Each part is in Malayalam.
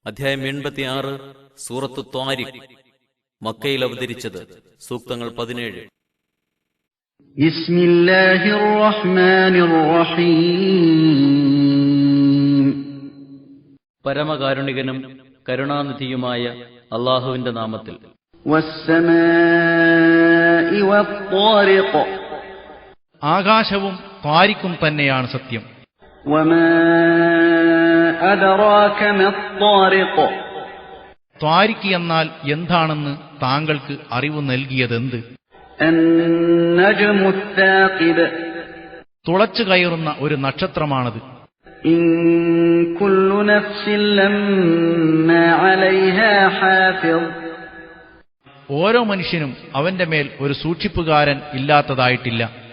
അധ്യായം 86 സൂറത്തു ത്വാരിഖ്. മക്കയിൽ അവതരിച്ചത്. സൂക്തങ്ങൾ 17. ബിസ്മില്ലാഹിർ റഹ്മാനിർ റഹീം. പരമകാരുണികനും കരുണാനിധിയുമായ അല്ലാഹുവിന്റെ നാമത്തിൽ. വസ്സമാഇ വത്ത്വാരിഖ്. ആകാശവും ത്വാരിഖും തന്നെയാണ് സത്യം. വമാ അദ്റാക മത്ത്വാരിഖ്. ത്വാരിഖ് എന്നാൽ എന്താണെന്ന് താങ്കൾക്ക് അറിവ് നൽകിയതെന്ത്? അന്നജ്മു ത്സാഖിബ്. തുളച്ചു കയറുന്ന ഒരു നക്ഷത്രമാണത്. ഇൻ കുല്ലു നഫ്സിൻ ലമ്മാ അലൈഹാ ഹാഫിദ്. ഓരോ മനുഷ്യനും അവന്റെ മേൽ ഒരു സൂക്ഷിപ്പുകാരൻ ഇല്ലാത്തതായിട്ടില്ല.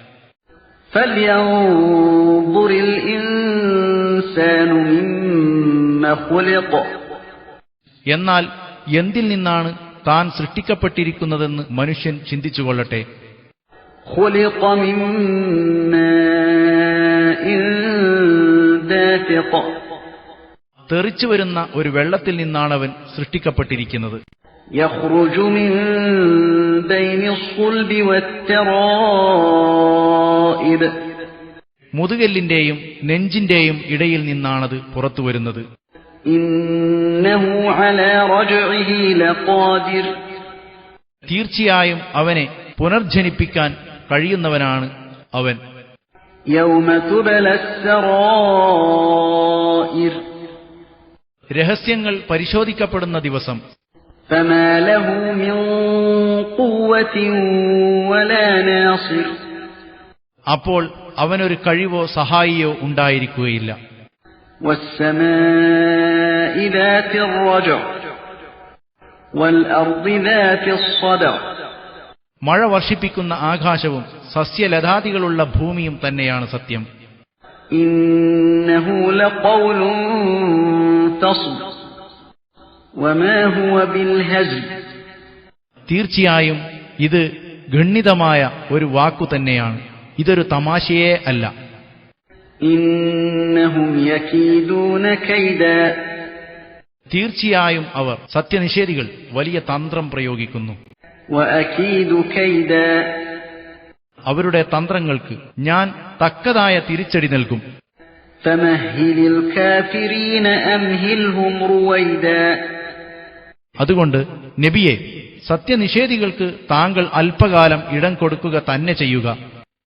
ഫൽയൻദുറിൽ ഇൻസാനു മിമ്മ ഖുലിഖ. എന്നാൽ എന്തിൽ നിന്നാണ് താൻ സൃഷ്ടിക്കപ്പെട്ടിരിക്കുന്നതെന്ന് മനുഷ്യൻ ചിന്തിച്ചുകൊള്ളട്ടെ. ഖുലിഖ മിൻ മാഇൻ ദാഫിഖ്. തെറിച്ചു വരുന്ന ഒരു വെള്ളത്തിൽ നിന്നാണവൻ സൃഷ്ടിക്കപ്പെട്ടിരിക്കുന്നത്. യഖ്റുജു മിൻ ബൈനി സ്സുൽബി വത്തറായിബ്. മുതുകല്ലിന്റെയും നെഞ്ചിന്റെയും ഇടയിൽ നിന്നാണത് പുറത്തുവരുന്നത്. ഇന്നഹു അലാ റജ്ഇഹി ലഖാദിർ. തീർച്ചയായും അവനെ പുനർജനിപ്പിക്കാൻ കഴിയുന്നവനാണ് അവൻ. യൗമ തുബലസ് സറായിർ. രഹസ്യങ്ങൾ പരിശോധിക്കപ്പെടുന്ന ദിവസം. ഫമാ ലഹു മിൻ ഖുവ്വത്തിൻ വലാ നാസിർ. അപ്പോൾ അവനൊരു കഴിവോ സഹായിയോ ഉണ്ടായിരിക്കുകയില്ല. വസ്സമാഇ ദാതിർ റജ്അ് വൽ അർദി ദാതിസ് സദഅ്. മഴ വർഷിപ്പിക്കുന്ന ആകാശവും സസ്യലതാദികളുള്ള ഭൂമിയും തന്നെയാണ് സത്യം. ഇന്നഹു ലഖൗലുൻ ഫസ്ൽ വമാ ഹുവ ബിൽ ഹസ്ൽ. തീർച്ചയായും ഇത് ഗണ്യതമായ ഒരു വാക്കു തന്നെയാണ്. ഇതൊരു തമാശയേ അല്ല. ഇന്നഹും യകീദൂന കൈദാ. തീർച്ചയായും അവർ സത്യനിഷേധികൾ വലിയ തന്ത്രം പ്രയോഗിക്കുന്നു. വഅകീദു കൈദാ. അവരുടെ തന്ത്രങ്ങൾക്ക് ഞാൻ തക്കതായ തിരിച്ചടി നൽകും. ഫമഹ്ഹിലിൽ കാഫിരീന അംഹിൽഹും റുവൈദാ. അതുകൊണ്ട് നബിയെ, സത്യനിഷേധികൾക്ക് താങ്കൾ അല്പകാലം ഇടം കൊടുക്കുക തന്നെ ചെയ്യുക.